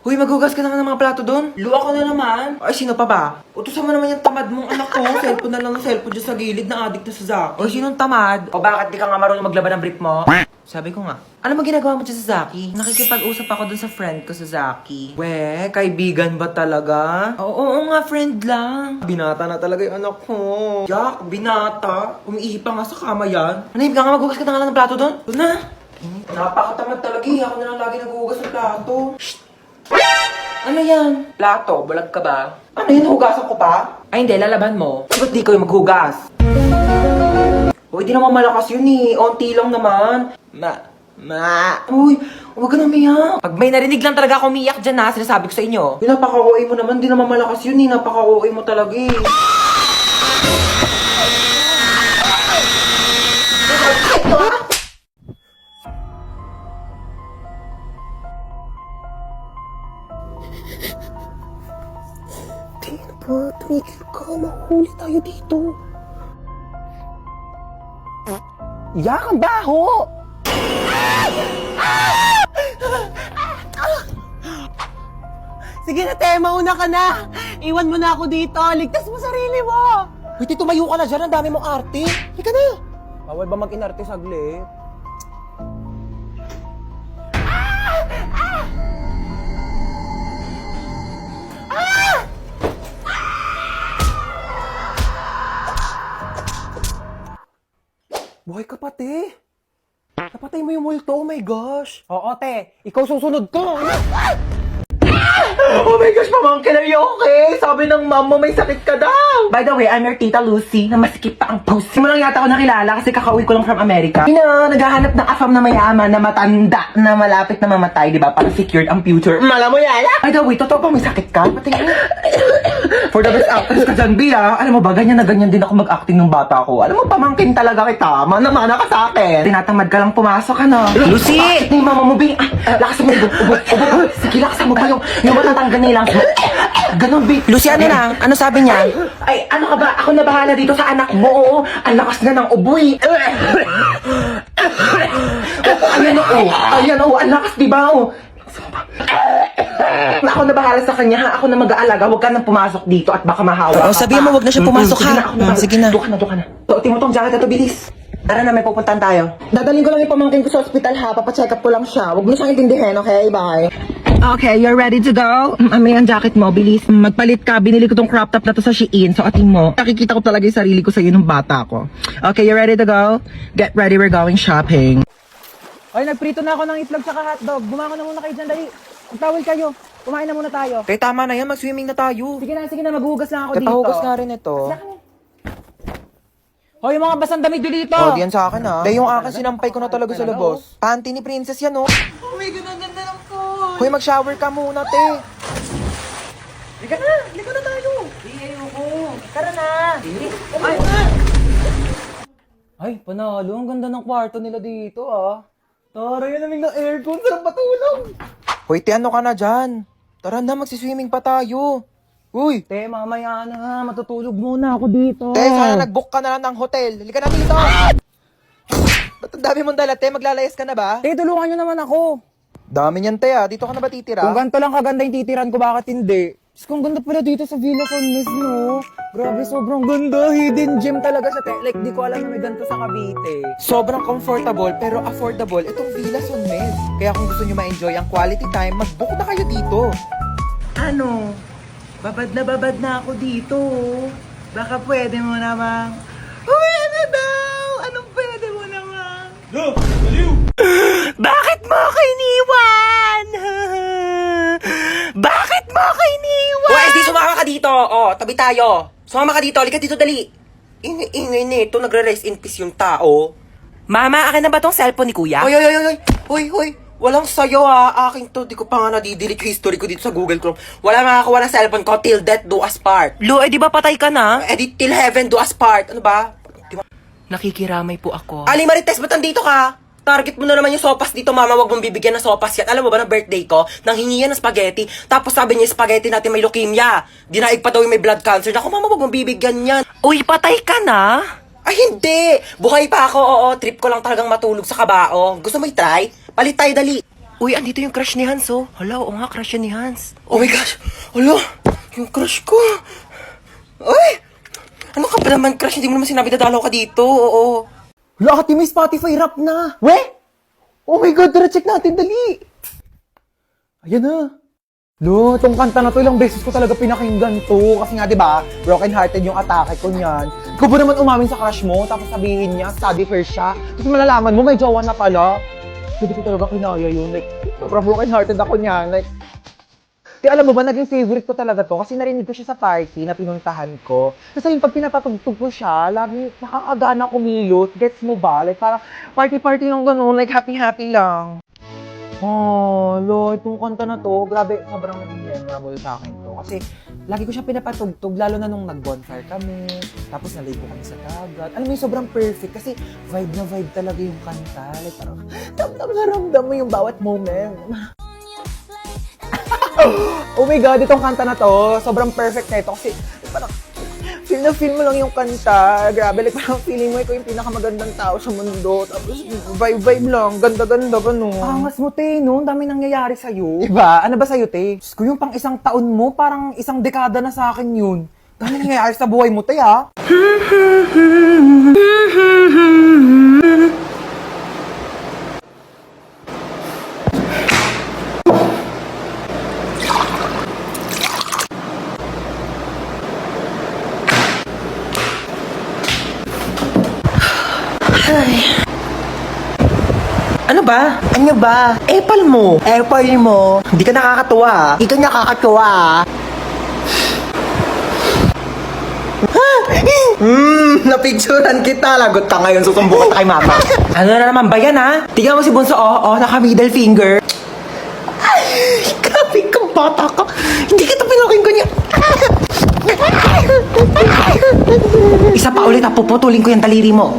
Hoy, maghugas ka naman ng mga plato doon. Luwa ko na naman. Ay, sino pa ba? Utusan mo naman yung tamad mong anak ko. Cellphone na lang ng cellphone dyan sa gilid na addict na sa Zaki. O, sinong tamad? O bakit di ka nga marunong maglaban ng brief mo? Sabi ko nga, ano mo ginagawa mo dyan sa Zaki? Nakikipag-usap ako dun sa friend ko sa Zaki. We, kaibigan ba talaga? Oo nga, friend lang. Binata na talaga yung anak ko. Jack, binata. Umiihi pa nga sa kama yan. Ano, ka nga maghugas ka na nga lang ng plato doon? Doon na. Napakatamad talaga eh. Ako na lang lagi naghuhugas ng plato. Shh! Ano yan? Plato, bulag ka ba? Ano yun, hugasan ko pa? Ay hindi, lalaban mo. Ba't di ko yung maghugas? Uy, di naman malakas yun eh. Onti lang naman. Uy, huwag ka na umiyak. Pag may narinig lang talaga ako umiyak dyan ha, sinasabi ko sa inyo. Yung napaka-OA mo naman, di naman malakas yun eh. Napaka-OA mo talaga eh. Tumigil ka, mahuli tayo dito. Yak, ang baho! Sige na, te, mauna ka na. Iwan mo na ako dito. Ligtas mo sarili mo. Wait, tumayo ka na dyan. Ang dami mong arte. Halika na. Bawal ba mag-inarte saglit? Buhay ka pati. Napatay mo yung multo, oh my gosh. Oo, te. Ikaw susunod ko. Oh my gosh, pamangkin, are you okay? Sabi ng mom mo may sakit ka daw. By the way, I'm your tita Lucy, na masikip pa ang pussy. Mo lang yata ako nakilala kasi kakauwi ko lang from America. Naghahanap ng afam na mayaman, na matanda, na malapit na mamatay, di ba? Para secured ang future. Mala mo yan? By the way, totoo ba may sakit ka? Patingin. For the best actress ka dyan, Bia. Alam mo ba, ganyan na ganyan din ako mag-acting ng bata ko. Alam mo, pamangkin talaga kita. Mana-mana ka sa akin. Tinatamad ka lang pumasok, ano? Lucy! Bakit ni mama mo, Bia? Lakas mo, ubo. Sige, lakas mo pa yung matatanggal na ilang. Ganon, Bia. Lucy, ano na? Ano sabi niya? Ay, ano ka ba? Ako na bahala dito sa anak mo. Oo, ang lakas na ng uboy. Ayan, ang lakas, diba? Ako na bahala sa kanya ha. Ako na mag-aalaga. Huwag ka nang pumasok dito at baka mahawa. Sabihin mo, huwag na siya pumasok ha. Sige na. Doon ka na. Tuotin mo tong jacket. Ito, bilis. Tara na, may pupuntahan tayo. Dadaling ko lang yung pamangkin ko sa ospital ha. Papacheck up ko lang siya. Huwag mo siyang intindihin, okay? Bye. Okay, you're ready to go? May ang jacket mo, bilis. Magpalit ka. Binili ko tong crop top na to sa Shein. So, ating mo. Nakikita ko talaga yung sarili ko sa iyo nung bata ko. Okay, you ready to go? Get ready, we're going shopping. Ay, nagprito na ako ng itlog tsaka hotdog. Bumangon na muna kayo dyan, dali. Magtawal kayo. Kumain na muna tayo. Tama na yan. Mag-swimming na tayo. Sige na, maghugas lang ako dito. Kapahugas nga rin ito. Hoy, yung mga basang damit dito. Oh, diyan sa akin ha. Yung akin sinampay ko na talaga sa labos. Panty ni Princess yan, oh. Oh my God, ang ganda ng phone. Hoy, mag-shower ka muna, te. Liga na tayo. Ayoko. Tara na. Ay, panalo. Ang ganda ng kwarto nila dito, ah. Tara, yun naming ng aircon. Sarap patulog. Hoy, te, ano ka na dyan? Tara na, magsiswimming pa tayo. Uy! Te, mamaya na. Matutulog muna ako dito. Te, sana nag-book ka na lang ng hotel. Halika na dito! Ba't ang dami mong dala, te? Maglalayas ka na ba? Te, tulungan nyo naman ako. Dami niyan, te, ah. Dito ka na ba titira? Kung ganito lang kaganda yung titiran ko, bakit hindi? Diyos, kung ganda pala dito sa Villa San Luis, no? Grabe, sobrang ganda. Hidden gem talaga siya, te. Like, di ko alam na may ganito sa Cavite. Sobrang comfortable pero affordable itong Villa San Mez. Kaya kung gusto nyo ma-enjoy ang quality time, mag-book na kayo dito. Ano? Babad na ako dito. Baka pwede mo namang... Pwede daw! Anong pwede mo naman? Bakit mo ako iniwan? Bakit mo ako iniwan? Wes, di sumama ka dito. Oh, tabi tayo. Sumama ka dito. Halika dito, dali. Ingay nito. Nagre-rest in peace yung tao. Mama, akin na ba tong cellphone ni kuya? Hoy. Walang sayo ha. Akin to. Di ko pa nga nadidelete yung history ko dito sa Google Chrome. Wala makakawa ng cellphone ko till death do us part. Lu, di ba patay ka na? Di till heaven do us part. Ano ba? Nakikiramay po ako. Ali Marites, ba't nandito ka? Target mo na naman yung sopas dito, mama. Wag mong bibigyan ng sopas yan. Alam mo ba, na birthday ko, nang hingi yan ng spaghetti. Tapos sabi niya, spaghetti natin may leukemia. Dinaig pa daw yung may blood cancer. Naku, mama, wag mong bibigyan yan. Uy, patay ka na? Ay, hindi. Buhay pa ako, oo. Trip ko lang talagang matulog sa kabao. Gusto mo i-try? Palit tayo, dali. Uy, andito yung crush ni Hans, oh. Hala, oo nga, crush yan ni Hans. Oh my gosh! Hala, yung crush ko. Ay! Ano ka ba naman, crush? Hindi mo naman sinabi dadalaw ka dito, oo. Hala, ate, may Spotify rap na. We? Oh my God, tara check natin, dali. Ayan na. Lo, itong kanta na to, ilang beses ko talaga pinakinggan to. Kasi nga, di ba, broken hearted yung atake ko niyan. Ikaw ba naman umamin sa crush mo, tapos sabihin niya, study first siya. Tapos malalaman mo, may jowa na pala. Hindi ko talaga kinaya yun. Like, sobrang broken hearted ako niyan. Like, di alam mo ba, naging favorite ko talaga to. Kasi narinig ko siya sa party na pinuntahan ko. Tapos ayun, pag pinapatugtog ko siya, lagi nakakagana kumilot. Gets mo ba? Like, parang party-party lang gano'n. Like, happy-happy lang. Oh, Lord, itong kanta na to, grabe, sobrang memorable sa akin to. Kasi, lagi ko siya pinapatugtog, lalo na nung nag-bonfire kami, tapos naligo kami sa dagat. Alam mo yung sobrang perfect, kasi vibe na vibe talaga yung kanta. Like, parang, ramdam na ramdam mo yung bawat moment. Oh my God, itong kanta na to, sobrang perfect na ito, kasi, parang, feel na feel mo lang yung kanta. Grabe, like parang feeling mo ikaw yung pinakamagandang tao sa mundo. Tapos vibe lang, ganda-ganda ba no? Angas mo, te, no? Ang dami nangyayari sa'yo. Diba? Ano ba sa'yo, te? Diyos ko, yung pang isang taon mo, parang isang dekada na sa akin yun. Dami nangyayari sa buhay mo, te, ha? Ano ba? Ano ba? Epal mo. Epal mo. Hindi ka nakakatuwa. Hindi ka nakakatuwa. Napicturan kita. Lagot ka ngayon. Susumbong ka kay mama. Ano na naman ba yan, ha? Tingnan mo si Bunso, naka middle finger. Ay, grabe kang bata ka. Hindi kita pinaking ganyan. Isa pa ulit, puputulin ko yung daliri mo.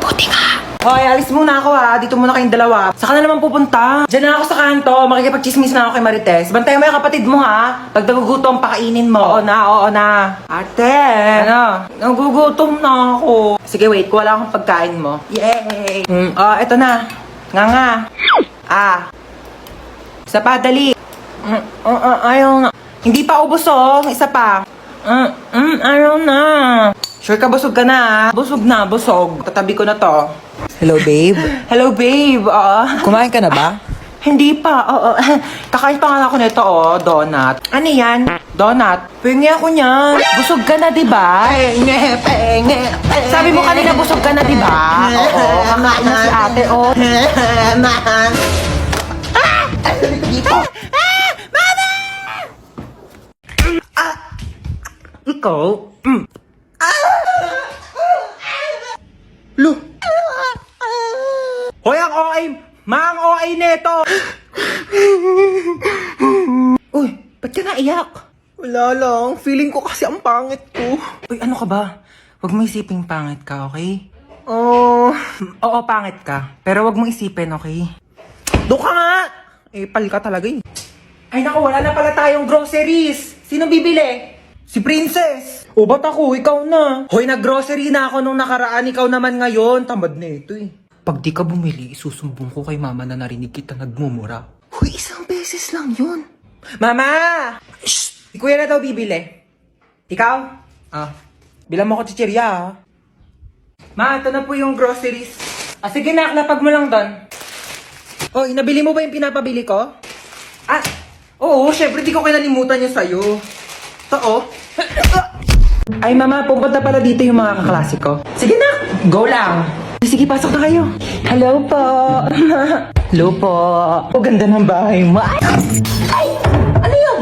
Buti ka. Hoy, alis muna ako ha. Dito muna kayong dalawa. Saka na naman pupunta. Diyan na ako sa kanto. Makikipag-chismis na ako kay Marites. Bantayan mo yung kapatid mo ha. Pag nagugutom, pakainin mo. Oo na. Ate! Ano? Nagugutom na ako. Sige, wait. Kuha akong pagkain mo. Yay! Eto na. Nga. Isa pa, dali. Ayaw na. Hindi pa ubos Isa pa. Ayaw na. Sure ka, busog ka na. Busog na, busog. Tatabi ko na to. Hello, babe. Hello, babe. Kumain ka na ba? Hindi pa. Kakain pa nga ako nito, donut. Ano yan? Donut. Pengi ako niyan. Busog ka na, diba? Penge. Sabi mo kanina busog ka na, diba? Oo, kakain na si ate, Dito. Mama! Ikaw? Lo! Hoy, ang OA! Ang OA neto! Uy, ba't ka naiyak? Wala lang. Feeling ko kasi ang pangit ko. Uy, ano ka ba? Huwag mo isiping pangit ka, okay? Oh, Oo, pangit ka. Pero huwag mo isipin, okay? doon ka nga! Pal ka talaga eh. Ay naku, wala na pala tayong groceries. Sino bibili? Si Princess! O ba't ako? Ikaw na. Hoy, nag-grocery na ako nung nakaraan. Ikaw naman ngayon. Tamad na ito eh. Pag di ka bumili, isusumbong ko kay mama na narinig kita nagmumura. Hoy, isang beses lang yun. Mama! Shh! Si kuya na daw bibili. Ikaw? Bilang mo ko chichirya ha. Ma, ito na po yung groceries. Sige na, lapag mo lang doon. Hoy, nabili mo ba yung pinapabili ko? Oo, syempre di ko kinalimutan niya sa'yo. Ito Ay mama, pupunta pala dito yung mga kaklase ko. Sige na, go lang. Sige, pasok na kayo. Hello po. Hello po. O ganda ng bahay mo. Ay! Ano yun?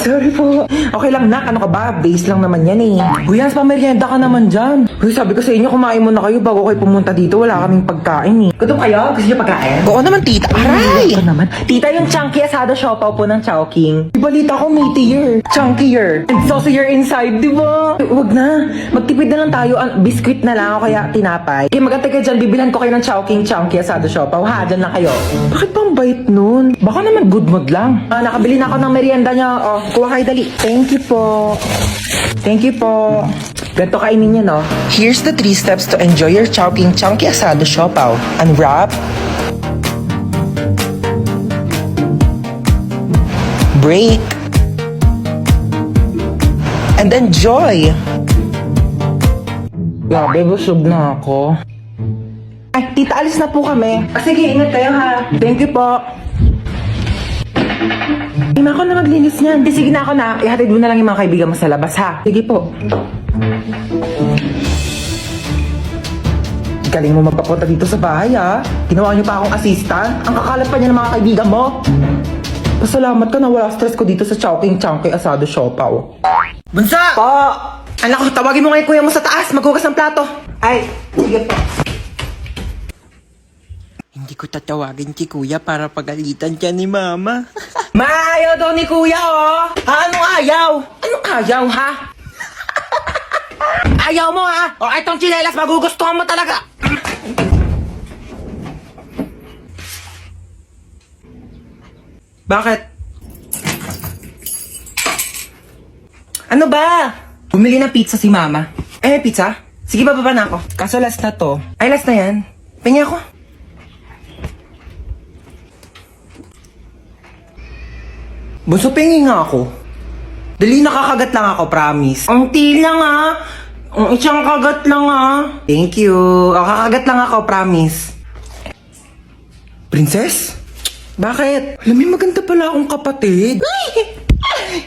Sorry po. Okay lang, nak. Ano ka ba? Base lang naman yan eh. Uy, Hans, pamerienda ka naman dyan. Uy, sabi ko sa inyo, kumain muna kayo bago kayo pumunta dito. Wala kaming pagkain eh. Gutom kayo? Gusto niyo pagkain? Oo naman, tita. Aray! Ito naman. Tita, yung chunky asado siopaw po ng Chowking. Ibalita ko, meatier. Chunkier. And saucier inside, di ba? Huwag na. Magtipid na lang tayo. Biscuit na lang o kaya tinapay. Magantay ka dyan. Bibilhan ko kayo ng Chowking chunky asado siopaw. Ha, dyan lang kayo. Bakit bang bait nun? Baka naman good mood lang. Nakabili na ako ng merienda niya. Kuha kayo dali. Thank you po. Thank you po. Ganito kainin niya, no? Here's the 3 steps to enjoy your Chowking Chunky Asado Siopaw. Unwrap, break, and enjoy. Grabe, busog na ako. Ay, tita, alis na po kami. Sige, ingat kayo ha. Thank you po. Hindi na ako na maglinis niyan. Sige na ako na. Ihatid mo na lang yung mga kaibigan mo sa labas ha. Sige po. Galing mo magpapunta dito sa bahay ha. Ginawa niyo pa akong assistant. Ang kakalap pa niya ng mga kaibigan mo. Pasalamat ka na wala stress ko dito sa Chowking Chunky Asado Siopaw. Bunsa! Po! Anak ko, tawagin mo nga yung kuya mo sa taas. Maghugas ng plato. Ay, sige po. Hindi ko tatawagin si kuya para pagalitan siya ni mama. Maayaw daw ni kuya, oh! Anong ayaw? Anong ayaw, ha? Ayaw mo, ha? O, itong tsinelas, magugustuhan mo talaga. Bakit? Ano ba? Bumili ng pizza si mama. Eh, may pizza? Sige, bababa na ako. Kaso last na to. Ay, last na yan. Pengi ako. Bunso, pengi nga ako. Dali, nakakagat lang ako, promise. Ang lang, ha? Ang isang kagat lang, ha? Thank you. O, kakagat lang ako, promise. Princess? Bakit? Alam mo, maganda pala akong kapatid.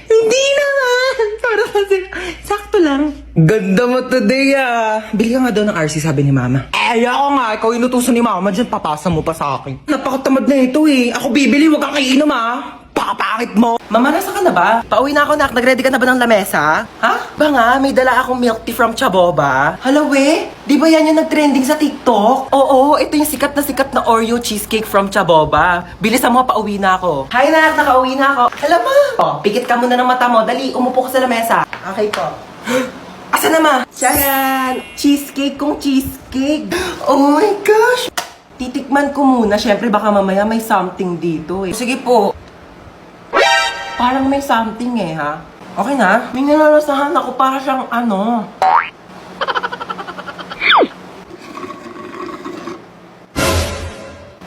Hindi naman. Para kasi, sakto lang. Ganda mo today, ah. Bili ka nga daw ng RC, sabi ni mama. Ayoko nga. Ikaw inutusan ni mama. Diyan, papasa mo pa sa akin. Napakatamad na ito, eh. Ako bibili, wag kang iinom, ah. Pakapakit mo. Mama, nasa ka na ba? Pauwi na ako, nak. Nag-ready ka na ba ng lamesa? Ha? Ba nga, may dala akong milk tea from Chaboba. Hala, we? Di ba yan yung nag-trending sa TikTok? Oo, ito yung sikat na Oreo cheesecake from Chaboba. Bilisan mo, pauwi na ako. Hi, nak. Nakauwi na ako. Hala, ma. Oh, pikit ka muna ng mata mo. Dali, umupo ka sa lamesa. Okay po. Asa na, ma? Charan! Cheesecake kong cheesecake. Oh my gosh! Titikman ko muna. Siyempre, baka mamaya may something dito eh. Sige po. Parang may something eh, ha? Okay na? May nalalasahan ako para siyang ano.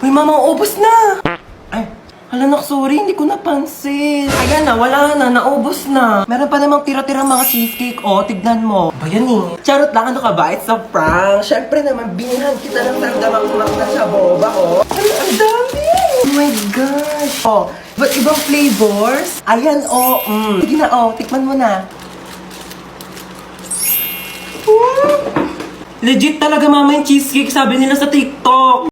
Uy, mama, ubos na! Ay, hala nak, sorry, hindi ko napansin. Ayan na, wala na, naubos na. Meron pa namang tira-tira mga cheesecake, oh, tignan mo. Ba yan eh? Charot lang, ano ka ba? It's a prank. Siyempre naman, binihan kita ng sargamang-mak na Chaboba, oh. Ay, ang dami! Oh my gosh! Oh, but ibang flavors? Ayan, oh, Sige na, oh, tikman mo na. Legit talaga, mama, yung cheesecake, sabi nila sa TikTok.